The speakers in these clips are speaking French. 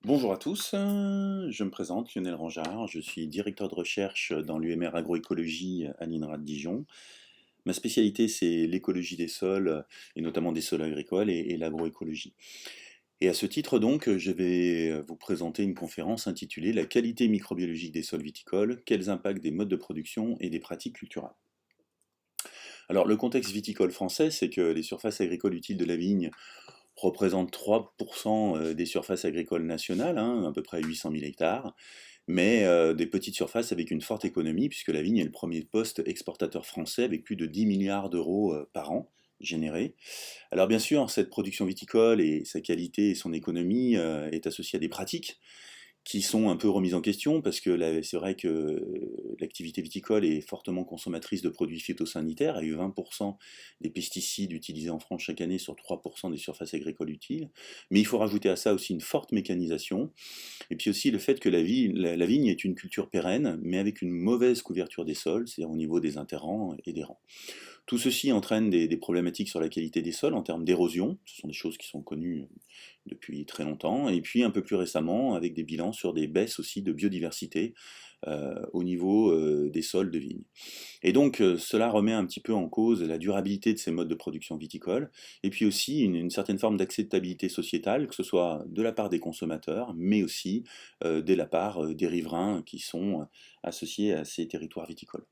Bonjour à tous, je me présente, Lionel Rangeard, je suis directeur de recherche dans l'UMR agroécologie à l'INRA de Dijon. Ma spécialité, c'est l'écologie des sols, et notamment des sols agricoles et l'agroécologie. Et à ce titre donc, je vais vous présenter une conférence intitulée «La qualité microbiologique des sols viticoles, quels impacts des modes de production et des pratiques culturales». Alors le contexte viticole français, c'est que les surfaces agricoles utiles de la vigne représentent 3% des surfaces agricoles nationales, hein, à peu près 800 000 hectares, mais des petites surfaces avec une forte économie, puisque la vigne est le premier poste exportateur français avec plus de 10 milliards d'euros par an générés. Alors bien sûr, cette production viticole et sa qualité et son économie est associée à des pratiques qui sont un peu remises en question, parce que c'est vrai que l'activité viticole est fortement consommatrice de produits phytosanitaires, et 20% des pesticides utilisés en France chaque année sur 3% des surfaces agricoles utiles. Mais il faut rajouter à ça aussi une forte mécanisation, et puis aussi le fait que la vigne est une culture pérenne, mais avec une mauvaise couverture des sols, c'est-à-dire au niveau des interrants et des rangs. Tout ceci entraîne des problématiques sur la qualité des sols en termes d'érosion, ce sont des choses qui sont connues depuis très longtemps, et puis un peu plus récemment avec des bilans sur des baisses aussi de biodiversité au niveau des sols de vigne. Et donc cela remet un petit peu en cause la durabilité de ces modes de production viticole, et puis aussi une certaine forme d'acceptabilité sociétale, que ce soit de la part des consommateurs, mais aussi de la part des riverains qui sont associés à ces territoires viticoles.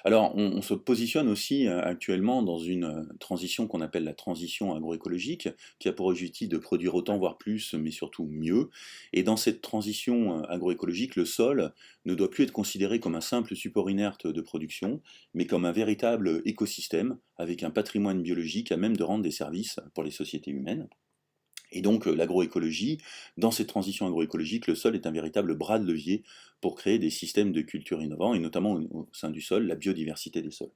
Alors, on se positionne aussi actuellement dans une transition qu'on appelle la transition agroécologique, qui a pour objectif de produire autant, voire plus, mais surtout mieux. Et dans cette transition agroécologique, le sol ne doit plus être considéré comme un simple support inerte de production, mais comme un véritable écosystème, avec un patrimoine biologique à même de rendre des services pour les sociétés humaines. Et donc l'agroécologie, dans cette transition agroécologique, le sol est un véritable bras de levier pour créer des systèmes de culture innovants, et notamment au sein du sol, la biodiversité des sols.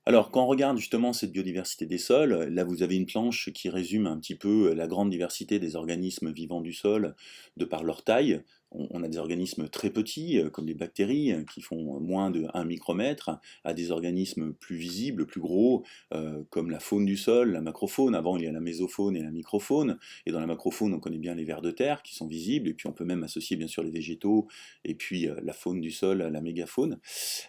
Alors, quand on regarde justement cette biodiversité des sols, là vous avez une planche qui résume un petit peu la grande diversité des organismes vivants du sol de par leur taille. On a des organismes très petits, comme les bactéries, qui font moins de 1 micromètre, à des organismes plus visibles, plus gros, comme la faune du sol, la macrofaune. Avant, il y a la mésofaune et la microfaune. Et dans la macrofaune, on connaît bien les vers de terre qui sont visibles, et puis on peut même associer bien sûr les végétaux, et puis la faune du sol à la mégafaune.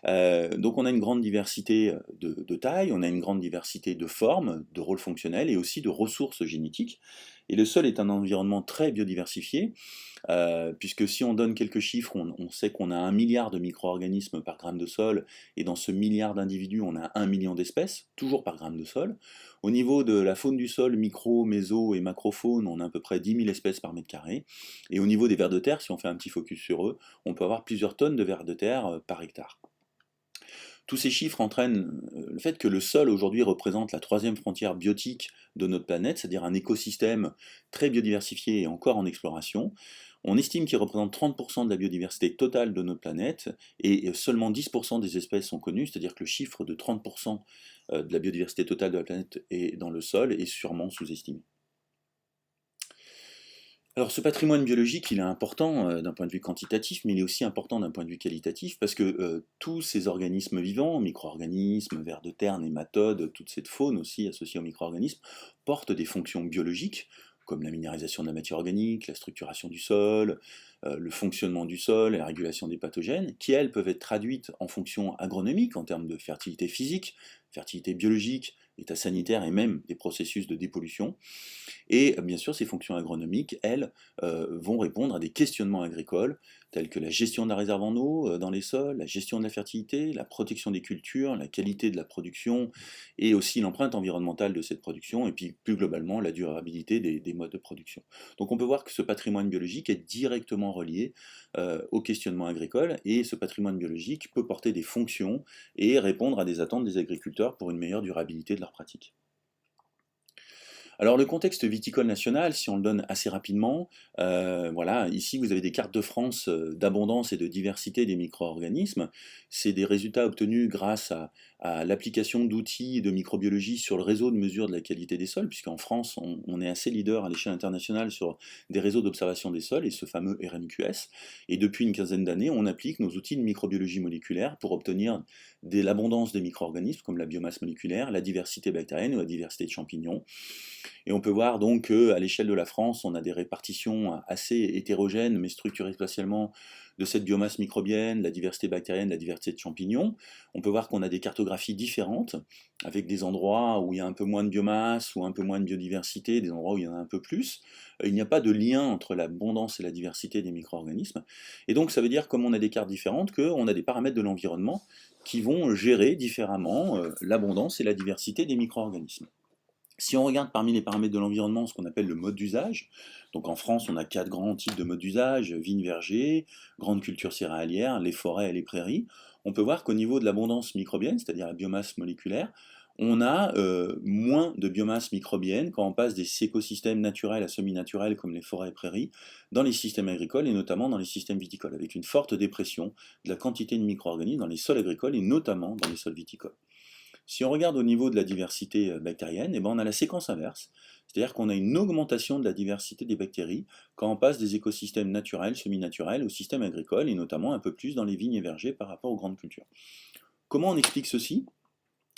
Donc on a une grande diversité de taille, on a une grande diversité de formes, de rôles fonctionnels et aussi de ressources génétiques. Et le sol est un environnement très biodiversifié, puisque si on donne quelques chiffres, on sait qu'on a 1 milliard de micro-organismes par gramme de sol, et dans ce milliard d'individus, on a 1 million d'espèces, toujours par gramme de sol. Au niveau de la faune du sol, micro, méso et macrofaune, on a à peu près 10 000 espèces par mètre carré. Et au niveau des vers de terre, si on fait un petit focus sur eux, on peut avoir plusieurs tonnes de vers de terre par hectare. Tous ces chiffres entraînent le fait que le sol aujourd'hui représente la troisième frontière biotique de notre planète, c'est-à-dire un écosystème très biodiversifié et encore en exploration. On estime qu'il représente 30% de la biodiversité totale de notre planète, et seulement 10% des espèces sont connues, c'est-à-dire que le chiffre de 30% de la biodiversité totale de la planète est dans le sol est sûrement sous-estimé. Alors ce patrimoine biologique, il est important d'un point de vue quantitatif, mais il est aussi important d'un point de vue qualitatif, parce que tous ces organismes vivants, micro-organismes, vers de terre, nématodes, toute cette faune aussi associée aux micro-organismes, portent des fonctions biologiques, comme la minéralisation de la matière organique, la structuration du sol, le fonctionnement du sol, la régulation des pathogènes, qui elles peuvent être traduites en fonctions agronomiques, en termes de fertilité physique, fertilité biologique, état sanitaire et même des processus de dépollution. Et bien sûr, ces fonctions agronomiques, elles, vont répondre à des questionnements agricoles, tels que la gestion de la réserve en eau dans les sols, la gestion de la fertilité, la protection des cultures, la qualité de la production, et aussi l'empreinte environnementale de cette production, et puis plus globalement la durabilité des modes de production. Donc on peut voir que ce patrimoine biologique est directement relié au questionnement agricole, et ce patrimoine biologique peut porter des fonctions et répondre à des attentes des agriculteurs pour une meilleure durabilité de leurs pratiques. Alors le contexte viticole national, si on le donne assez rapidement, voilà, ici vous avez des cartes de France d'abondance et de diversité des micro-organismes. C'est des résultats obtenus grâce à l'application d'outils de microbiologie sur le réseau de mesure de la qualité des sols, puisqu'en France, on est assez leader à l'échelle internationale sur des réseaux d'observation des sols, et ce fameux RMQS. Et depuis une quinzaine d'années, on applique nos outils de microbiologie moléculaire pour obtenir l'abondance des micro-organismes, comme la biomasse moléculaire, la diversité bactérienne ou la diversité de champignons. Et on peut voir donc qu'à l'échelle de la France, on a des répartitions assez hétérogènes, mais structurées spatialement, de cette biomasse microbienne, la diversité bactérienne, la diversité de champignons. On peut voir qu'on a des cartographies différentes, avec des endroits où il y a un peu moins de biomasse, ou un peu moins de biodiversité, des endroits où il y en a un peu plus. Il n'y a pas de lien entre l'abondance et la diversité des micro-organismes. Et donc ça veut dire, comme on a des cartes différentes, qu'on a des paramètres de l'environnement qui vont gérer différemment l'abondance et la diversité des micro-organismes. Si on regarde parmi les paramètres de l'environnement ce qu'on appelle le mode d'usage, donc en France on a 4 grands types de modes d'usage, vignes vergers, grandes cultures céréalières, les forêts et les prairies, on peut voir qu'au niveau de l'abondance microbienne, c'est-à-dire la biomasse moléculaire, on a moins de biomasse microbienne quand on passe des écosystèmes naturels à semi-naturels comme les forêts et prairies dans les systèmes agricoles et notamment dans les systèmes viticoles, avec une forte dépression de la quantité de micro-organismes dans les sols agricoles et notamment dans les sols viticoles. Si on regarde au niveau de la diversité bactérienne, eh ben on a la séquence inverse, c'est-à-dire qu'on a une augmentation de la diversité des bactéries quand on passe des écosystèmes naturels, semi-naturels, au système agricole, et notamment un peu plus dans les vignes et vergers par rapport aux grandes cultures. Comment on explique ceci?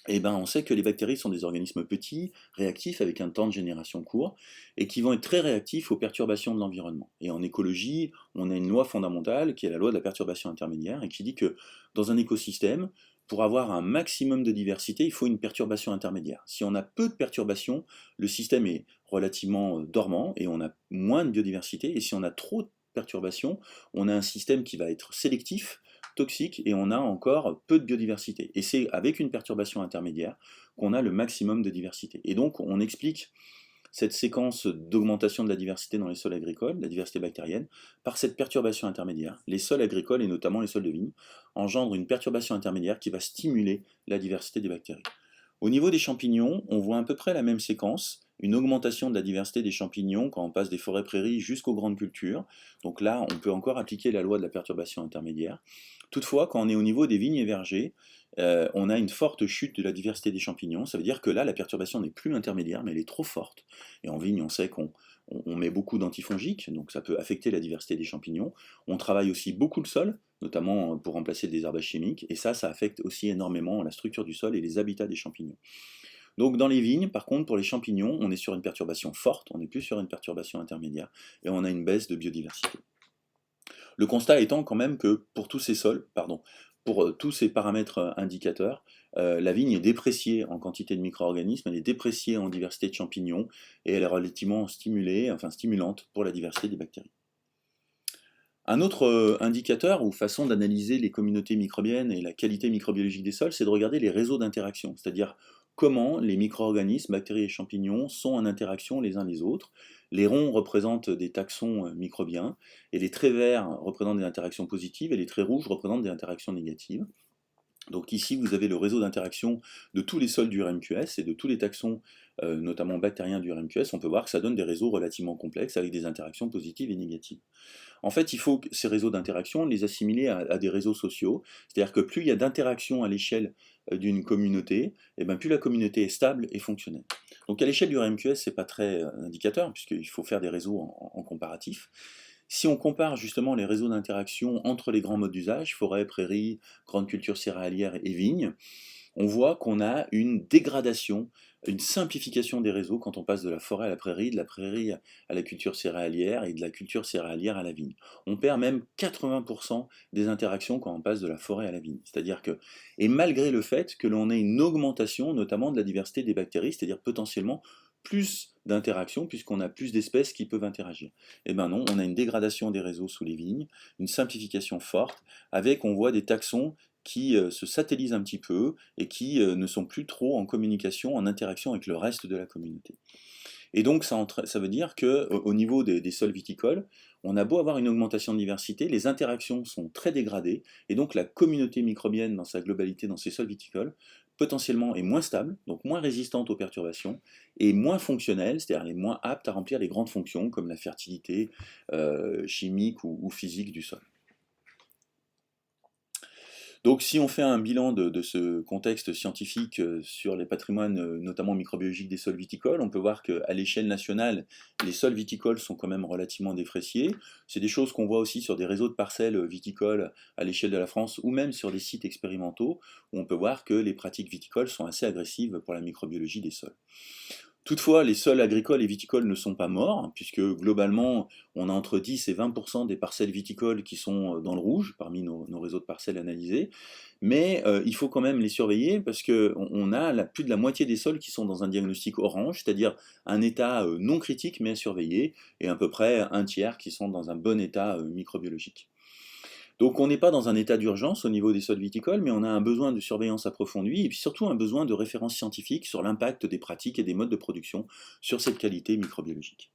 Eh ben, on sait que les bactéries sont des organismes petits, réactifs, avec un temps de génération court, et qui vont être très réactifs aux perturbations de l'environnement. Et en écologie, on a une loi fondamentale, qui est la loi de la perturbation intermédiaire, et qui dit que dans un écosystème, pour avoir un maximum de diversité, il faut une perturbation intermédiaire. Si on a peu de perturbations, le système est relativement dormant, et on a moins de biodiversité, et si on a trop de perturbations, on a un système qui va être sélectif, toxique, et on a encore peu de biodiversité. Et c'est avec une perturbation intermédiaire qu'on a le maximum de diversité. Et donc on explique cette séquence d'augmentation de la diversité dans les sols agricoles, la diversité bactérienne, par cette perturbation intermédiaire. Les sols agricoles, et notamment les sols de vigne, engendrent une perturbation intermédiaire qui va stimuler la diversité des bactéries. Au niveau des champignons, on voit à peu près la même séquence, une augmentation de la diversité des champignons quand on passe des forêts prairies jusqu'aux grandes cultures. Donc là, on peut encore appliquer la loi de la perturbation intermédiaire. Toutefois, quand on est au niveau des vignes et vergers, on a une forte chute de la diversité des champignons. Ça veut dire que là, la perturbation n'est plus intermédiaire, mais elle est trop forte. Et en vigne, on sait qu'on met beaucoup d'antifongiques, donc ça peut affecter la diversité des champignons. On travaille aussi beaucoup le sol, notamment pour remplacer des herbages chimiques, et ça affecte aussi énormément la structure du sol et les habitats des champignons. Donc dans les vignes, par contre, pour les champignons, on est sur une perturbation forte, on n'est plus sur une perturbation intermédiaire, et on a une baisse de biodiversité. Le constat étant quand même que pour tous ces sols, pardon, pour tous ces paramètres indicateurs, la vigne est dépréciée en quantité de micro-organismes, elle est dépréciée en diversité de champignons, et elle est relativement stimulée, enfin stimulante pour la diversité des bactéries. Un autre indicateur ou façon d'analyser les communautés microbiennes et la qualité microbiologique des sols, c'est de regarder les réseaux d'interaction, c'est-à-dire comment les micro-organismes, bactéries et champignons sont en interaction les uns les autres. Les ronds représentent des taxons microbiens, et les traits verts représentent des interactions positives, et les traits rouges représentent des interactions négatives. Donc ici, vous avez le réseau d'interaction de tous les sols du RMQS et de tous les taxons, notamment bactériens du RMQS. On peut voir que ça donne des réseaux relativement complexes avec des interactions positives et négatives. En fait, il faut que ces réseaux d'interaction, les assimiler à des réseaux sociaux. C'est-à-dire que plus il y a d'interactions à l'échelle d'une communauté, et bien plus la communauté est stable et fonctionnelle. Donc à l'échelle du RMQS, ce n'est pas très indicateur, puisqu'il faut faire des réseaux en comparatif. Si on compare justement les réseaux d'interaction entre les grands modes d'usage, forêt, prairie, grandes cultures céréalières et vignes, on voit qu'on a une dégradation, une simplification des réseaux quand on passe de la forêt à la prairie, de la prairie à la culture céréalière et de la culture céréalière à la vigne. On perd même 80% des interactions quand on passe de la forêt à la vigne. C'est-à-dire que, et malgré le fait que l'on ait une augmentation notamment de la diversité des bactéries, c'est-à-dire potentiellement plus d'interactions puisqu'on a plus d'espèces qui peuvent interagir. Eh bien non, on a une dégradation des réseaux sous les vignes, une simplification forte, avec on voit des taxons qui se satellisent un petit peu et qui ne sont plus trop en communication, en interaction avec le reste de la communauté. Et donc ça veut dire qu'au niveau des sols viticoles, on a beau avoir une augmentation de diversité, les interactions sont très dégradées, et donc la communauté microbienne dans sa globalité dans ces sols viticoles, potentiellement est moins stable, donc moins résistante aux perturbations, et moins fonctionnelle, c'est-à-dire elle est moins apte à remplir les grandes fonctions comme la fertilité chimique ou physique du sol. Donc si on fait un bilan de ce contexte scientifique sur les patrimoines, notamment microbiologiques des sols viticoles, on peut voir qu'à l'échelle nationale, les sols viticoles sont quand même relativement défraiciés. C'est des choses qu'on voit aussi sur des réseaux de parcelles viticoles à l'échelle de la France, ou même sur des sites expérimentaux, où on peut voir que les pratiques viticoles sont assez agressives pour la microbiologie des sols. Toutefois, les sols agricoles et viticoles ne sont pas morts, puisque globalement, on a entre 10 et 20% des parcelles viticoles qui sont dans le rouge, parmi nos réseaux de parcelles analysés. Mais il faut quand même les surveiller, parce qu'on a plus de la moitié des sols qui sont dans un diagnostic orange, c'est-à-dire un état non critique mais à surveiller, et à peu près un tiers qui sont dans un bon état microbiologique. Donc on n'est pas dans un état d'urgence au niveau des sols viticoles, mais on a un besoin de surveillance approfondie et puis surtout un besoin de références scientifiques sur l'impact des pratiques et des modes de production sur cette qualité microbiologique.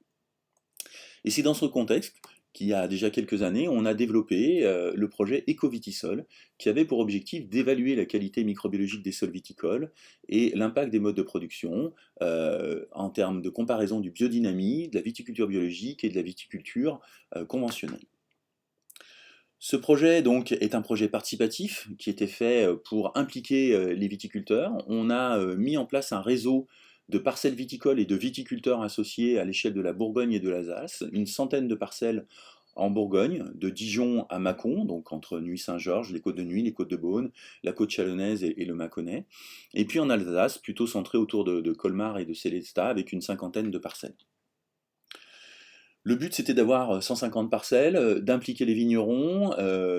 Et c'est dans ce contexte qu'il y a déjà quelques années, on a développé le projet Ecovitisol, qui avait pour objectif d'évaluer la qualité microbiologique des sols viticoles et l'impact des modes de production en termes de comparaison du biodynamie, de la viticulture biologique et de la viticulture conventionnelle. Ce projet donc est un projet participatif qui était fait pour impliquer les viticulteurs. On a mis en place un réseau de parcelles viticoles et de viticulteurs associés à l'échelle de la Bourgogne et de l'Alsace, une centaine de parcelles en Bourgogne, de Dijon à Mâcon, donc entre Nuits-Saint-Georges, les Côtes de Nuits, les Côtes de Beaune, la Côte Chalonnaise et le Mâconnais. Et puis en Alsace, plutôt centré autour de Colmar et de Sélestat, avec une cinquantaine de parcelles. Le but, c'était d'avoir 150 parcelles, d'impliquer les vignerons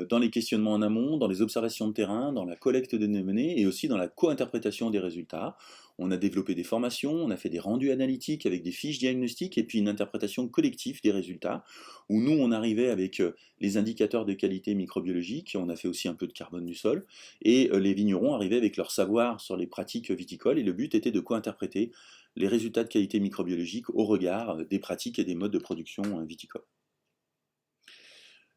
dans les questionnements en amont, dans les observations de terrain, dans la collecte des données et aussi dans la co-interprétation des résultats. On a développé des formations, on a fait des rendus analytiques avec des fiches diagnostiques et puis une interprétation collective des résultats, où nous, on arrivait avec les indicateurs de qualité microbiologique, on a fait aussi un peu de carbone du sol, et les vignerons arrivaient avec leur savoir sur les pratiques viticoles, et le but était de co-interpréter les résultats de qualité microbiologique au regard des pratiques et des modes de production viticoles.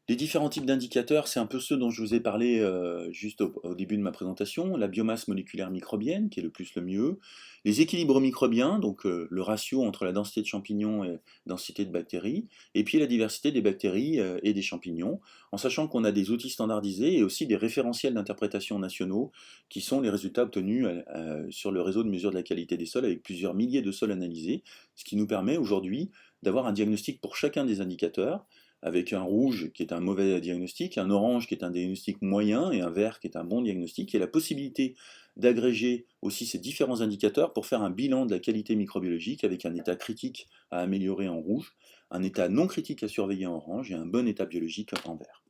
Les différents types d'indicateurs, c'est un peu ceux dont je vous ai parlé juste au début de ma présentation. La biomasse moléculaire microbienne, qui est le plus le mieux. Les équilibres microbiens, donc le ratio entre la densité de champignons et la densité de bactéries. Et puis la diversité des bactéries et des champignons, en sachant qu'on a des outils standardisés et aussi des référentiels d'interprétation nationaux, qui sont les résultats obtenus sur le réseau de mesure de la qualité des sols, avec plusieurs milliers de sols analysés, ce qui nous permet aujourd'hui d'avoir un diagnostic pour chacun des indicateurs, avec un rouge qui est un mauvais diagnostic, un orange qui est un diagnostic moyen et un vert qui est un bon diagnostic, et la possibilité d'agréger aussi ces différents indicateurs pour faire un bilan de la qualité microbiologique avec un état critique à améliorer en rouge, un état non critique à surveiller en orange et un bon état biologique en vert.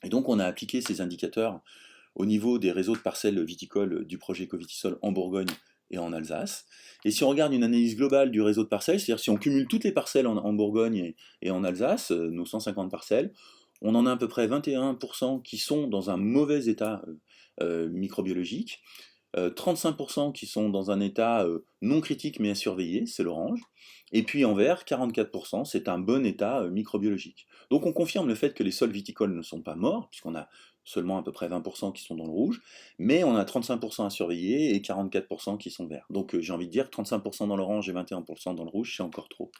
Et donc on a appliqué ces indicateurs au niveau des réseaux de parcelles viticoles du projet Ecovitisol en Bourgogne et en Alsace. Et si on regarde une analyse globale du réseau de parcelles, c'est-à-dire si on cumule toutes les parcelles en Bourgogne et en Alsace, nos 150 parcelles, on en a à peu près 21% qui sont dans un mauvais état microbiologique, 35% qui sont dans un état non critique mais à surveiller, c'est l'orange, et puis en vert, 44%, c'est un bon état microbiologique. Donc on confirme le fait que les sols viticoles ne sont pas morts, puisqu'on a seulement à peu près 20% qui sont dans le rouge, mais on a 35% à surveiller et 44% qui sont verts. Donc j'ai envie de dire 35% dans l'orange et 21% dans le rouge, c'est encore trop.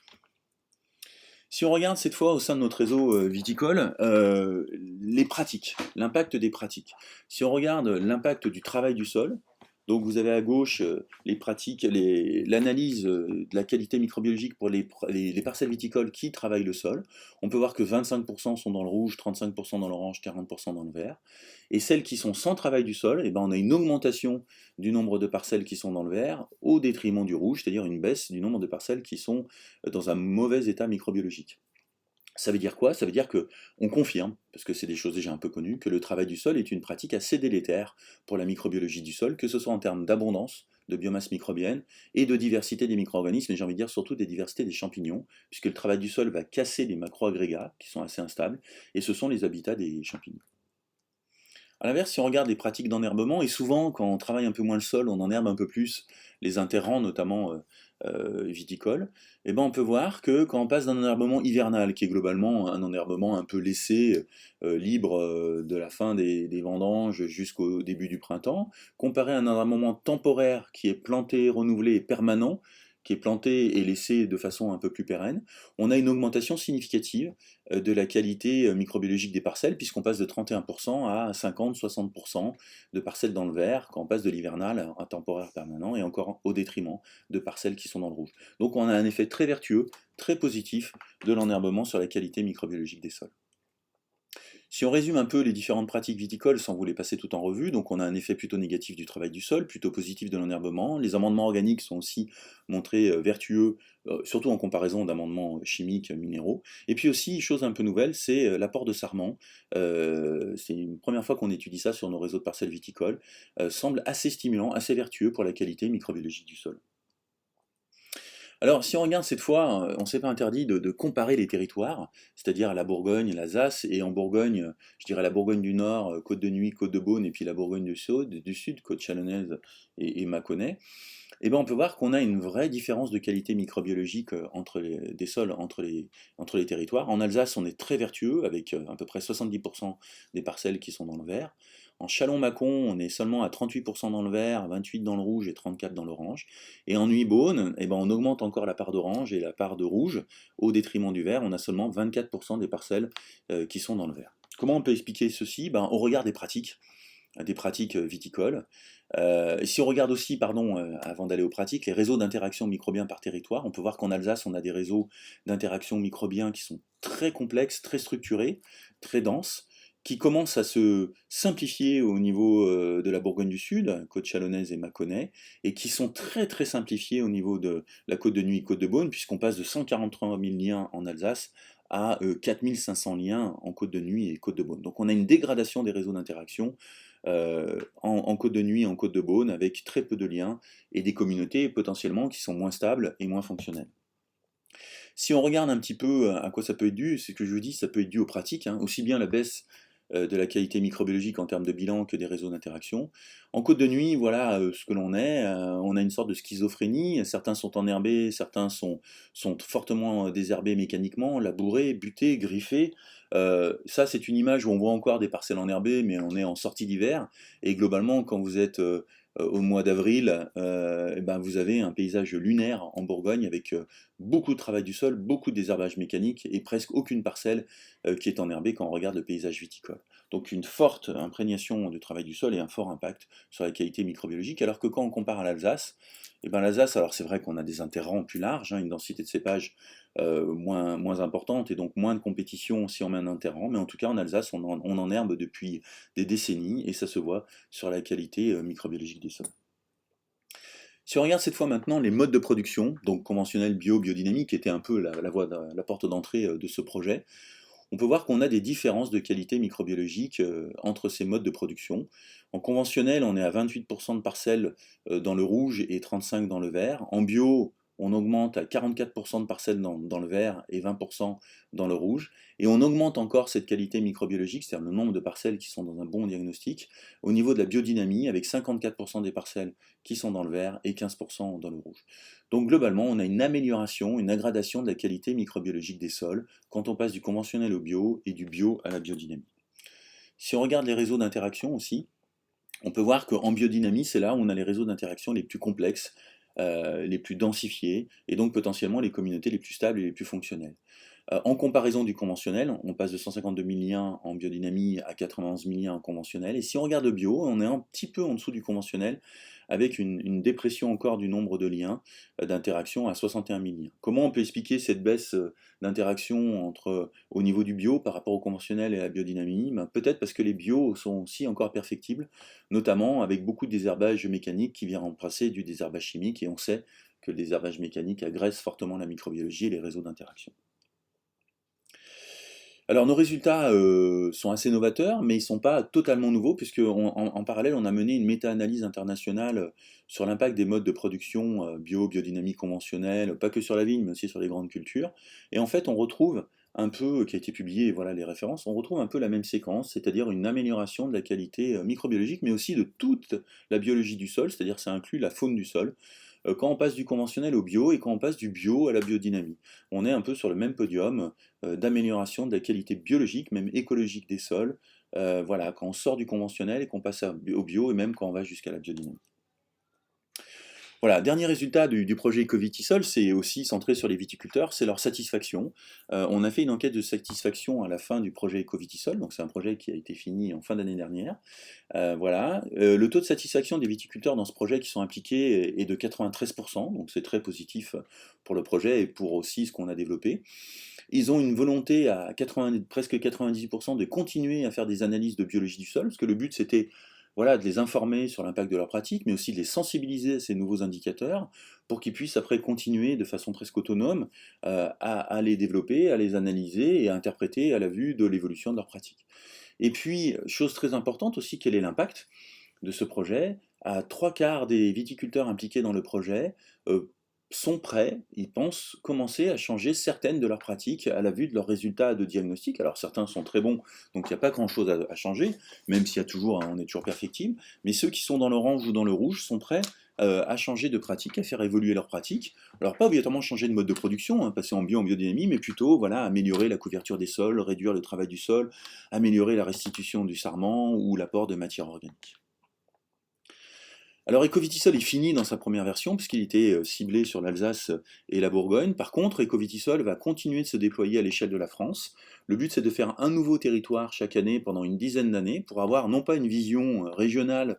Si on regarde cette fois au sein de notre réseau viticole, les pratiques, l'impact des pratiques. Si on regarde l'impact du travail du sol, donc vous avez à gauche les pratiques, l'analyse de la qualité microbiologique pour les parcelles viticoles qui travaillent le sol. On peut voir que 25% sont dans le rouge, 35% dans l'orange, 40% dans le vert. Et celles qui sont sans travail du sol, eh ben on a une augmentation du nombre de parcelles qui sont dans le vert au détriment du rouge, c'est-à-dire une baisse du nombre de parcelles qui sont dans un mauvais état microbiologique. Ça veut dire quoi? Ça veut dire qu'on confirme, parce que c'est des choses déjà un peu connues, que le travail du sol est une pratique assez délétère pour la microbiologie du sol, que ce soit en termes d'abondance de biomasse microbienne et de diversité des micro-organismes, et j'ai envie de dire surtout des diversités des champignons, puisque le travail du sol va casser les macro-agrégats qui sont assez instables, et ce sont les habitats des champignons. A l'inverse, si on regarde les pratiques d'enherbement, et souvent quand on travaille un peu moins le sol, on enherbe un peu plus les interrants, notamment viticoles, et ben on peut voir que quand on passe d'un enherbement hivernal, qui est globalement un enherbement un peu laissé, libre de la fin des vendanges jusqu'au début du printemps, comparé à un enherbement temporaire qui est planté, renouvelé et permanent, qui est planté et laissé de façon un peu plus pérenne, on a une augmentation significative de la qualité microbiologique des parcelles, puisqu'on passe de 31% à 50-60% de parcelles dans le vert, quand on passe de l'hivernal à un temporaire permanent, et encore au détriment de parcelles qui sont dans le rouge. Donc on a un effet très vertueux, très positif de l'enherbement sur la qualité microbiologique des sols. Si on résume un peu les différentes pratiques viticoles sans vous les passer tout en revue, donc on a un effet plutôt négatif du travail du sol, plutôt positif de l'enherbement. Les amendements organiques sont aussi montrés vertueux, surtout en comparaison d'amendements chimiques, minéraux. Et puis aussi, chose un peu nouvelle, c'est l'apport de sarment. C'est une première fois qu'on étudie ça sur nos réseaux de parcelles viticoles. Semble assez stimulant, assez vertueux pour la qualité microbiologique du sol. Alors, si on regarde cette fois, on ne s'est pas interdit de comparer les territoires, c'est-à-dire la Bourgogne, l'Alsace, et en Bourgogne, je dirais la Bourgogne du Nord, Côte de Nuits, Côte de Beaune, et puis la Bourgogne du Sud, Côte chalonnaise et Mâconnais. Et ben on peut voir qu'on a une vraie différence de qualité microbiologique des sols entre les territoires. En Alsace, on est très vertueux, avec à peu près 70% des parcelles qui sont dans le vert. En Châlons-Mâcon, on est seulement à 38% dans le vert, 28% dans le rouge et 34% dans l'orange. Et en Nuit-Beaune, eh ben on augmente encore la part d'orange et la part de rouge au détriment du vert. On a seulement 24% des parcelles qui sont dans le vert. Comment on peut expliquer ceci? Au regard des pratiques viticoles. Et si on regarde aussi, pardon, avant d'aller aux pratiques, les réseaux d'interaction microbiens par territoire, on peut voir qu'en Alsace, on a des réseaux d'interaction microbiens qui sont très complexes, très structurés, très denses, qui commencent à se simplifier au niveau de la Bourgogne du Sud, côte chalonnaise et Mâconnais, et qui sont très très simplifiés au niveau de la côte de Nuits et côte de Beaune, puisqu'on passe de 143 000 liens en Alsace à 4 500 liens en côte de Nuits et côte de Beaune. Donc on a une dégradation des réseaux d'interaction en Côte de Nuit et en Côte de Beaune, avec très peu de liens, et des communautés potentiellement qui sont moins stables et moins fonctionnelles. Si on regarde un petit peu à quoi ça peut être dû, c'est ce que je vous dis, ça peut être dû aux pratiques, hein, aussi bien la baisse de la qualité microbiologique en termes de bilan que des réseaux d'interaction. En Côte de Nuit, voilà ce que l'on est. On a une sorte de schizophrénie. Certains sont enherbés, certains sont fortement désherbés mécaniquement, labourés, butés, griffés. Ça, c'est une image où on voit encore des parcelles enherbées, mais on est en sortie d'hiver. Et globalement, quand vous êtes au mois d'avril, eh ben vous avez un paysage lunaire en Bourgogne avec beaucoup de travail du sol, beaucoup de désherbage mécanique et presque aucune parcelle qui est enherbée quand on regarde le paysage viticole. Donc une forte imprégnation du travail du sol et un fort impact sur la qualité microbiologique, alors que quand on compare à l'Alsace, eh ben l'Alsace, alors c'est vrai qu'on a des interrants plus larges, hein, une densité de cépages moins importante et donc moins de compétition si on met un interrang, mais en tout cas en Alsace on en herbe depuis des décennies et ça se voit sur la qualité microbiologique des sols. Si on regarde cette fois maintenant les modes de production, donc conventionnel, bio, biodynamique, qui était un peu la porte d'entrée de ce projet, on peut voir qu'on a des différences de qualité microbiologique entre ces modes de production. En conventionnel, on est à 28% de parcelles dans le rouge et 35% dans le vert. En bio, on augmente à 44% de parcelles dans le vert et 20% dans le rouge. Et on augmente encore cette qualité microbiologique, c'est-à-dire le nombre de parcelles qui sont dans un bon diagnostic, au niveau de la biodynamie, avec 54% des parcelles qui sont dans le vert et 15% dans le rouge. Donc globalement, on a une amélioration, une aggradation de la qualité microbiologique des sols quand on passe du conventionnel au bio et du bio à la biodynamie. Si on regarde les réseaux d'interaction aussi, on peut voir qu'en biodynamie, c'est là où on a les réseaux d'interaction les plus complexes, les plus densifiés, et donc potentiellement les communautés les plus stables et les plus fonctionnelles. En comparaison du conventionnel, on passe de 152 000 liens en biodynamie à 91 000 liens en conventionnel. Et si on regarde le bio, on est un petit peu en dessous du conventionnel, avec une dépression encore du nombre de liens d'interaction à 61 000 liens. Comment on peut expliquer cette baisse d'interaction au niveau du bio par rapport au conventionnel et à la biodynamie? Peut-être parce que les bios sont aussi encore perfectibles, notamment avec beaucoup de désherbage mécanique qui vient remplacer du désherbage chimique, et on sait que le désherbage mécanique agresse fortement la microbiologie et les réseaux d'interaction. Alors nos résultats sont assez novateurs, mais ils ne sont pas totalement nouveaux, puisque en parallèle, on a mené une méta-analyse internationale sur l'impact des modes de production bio, biodynamie conventionnelle, pas que sur la vigne, mais aussi sur les grandes cultures. Et en fait, on retrouve un peu, qui a été publié, voilà les références, on retrouve un peu la même séquence, c'est-à-dire une amélioration de la qualité microbiologique, mais aussi de toute la biologie du sol, c'est-à-dire ça inclut la faune du sol, quand on passe du conventionnel au bio et quand on passe du bio à la biodynamie. On est un peu sur le même podium d'amélioration de la qualité biologique, même écologique des sols, voilà, quand on sort du conventionnel et qu'on passe au bio, et même quand on va jusqu'à la biodynamie. Voilà, dernier résultat du projet Ecovitisol, c'est aussi centré sur les viticulteurs, c'est leur satisfaction. On a fait une enquête de satisfaction à la fin du projet Ecovitisol, donc c'est un projet qui a été fini en fin d'année dernière. Voilà. Le taux de satisfaction des viticulteurs dans ce projet qui sont impliqués est de 93%, donc c'est très positif pour le projet et pour aussi ce qu'on a développé. Ils ont une volonté à 80, presque 90% de continuer à faire des analyses de biologie du sol, parce que le but c'était voilà, de les informer sur l'impact de leur pratique, mais aussi de les sensibiliser à ces nouveaux indicateurs pour qu'ils puissent après continuer de façon presque autonome à les développer, à les analyser et à interpréter à la vue de l'évolution de leur pratique. Et puis, chose très importante aussi, quel est l'impact de ce projet? À trois quarts des viticulteurs impliqués dans le projet sont prêts, ils pensent commencer à changer certaines de leurs pratiques à la vue de leurs résultats de diagnostic. Alors certains sont très bons, donc il n'y a pas grand-chose à changer, même s'il y a toujours, on est toujours perfectible, mais ceux qui sont dans l'orange ou dans le rouge sont prêts à changer de pratique, à faire évoluer leur pratique. Alors pas obligatoirement changer de mode de production, hein, passer en bio, en biodynamie, mais plutôt voilà, améliorer la couverture des sols, réduire le travail du sol, améliorer la restitution du sarment ou l'apport de matière organique. Alors Ecovitisol est fini dans sa première version puisqu'il était ciblé sur l'Alsace et la Bourgogne. Par contre, Ecovitisol va continuer de se déployer à l'échelle de la France. Le but c'est de faire un nouveau territoire chaque année pendant une dizaine d'années pour avoir non pas une vision régionale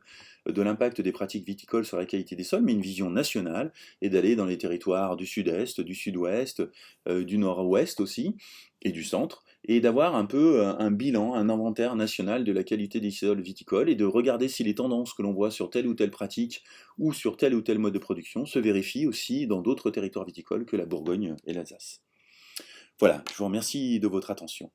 de l'impact des pratiques viticoles sur la qualité des sols, mais une vision nationale et d'aller dans les territoires du sud-est, du sud-ouest, du nord-ouest aussi, et du centre, et d'avoir un peu un bilan, un inventaire national de la qualité des sols viticoles et de regarder si les tendances que l'on voit sur telle ou telle pratique ou sur tel ou tel mode de production se vérifient aussi dans d'autres territoires viticoles que la Bourgogne et l'Alsace. Voilà, je vous remercie de votre attention.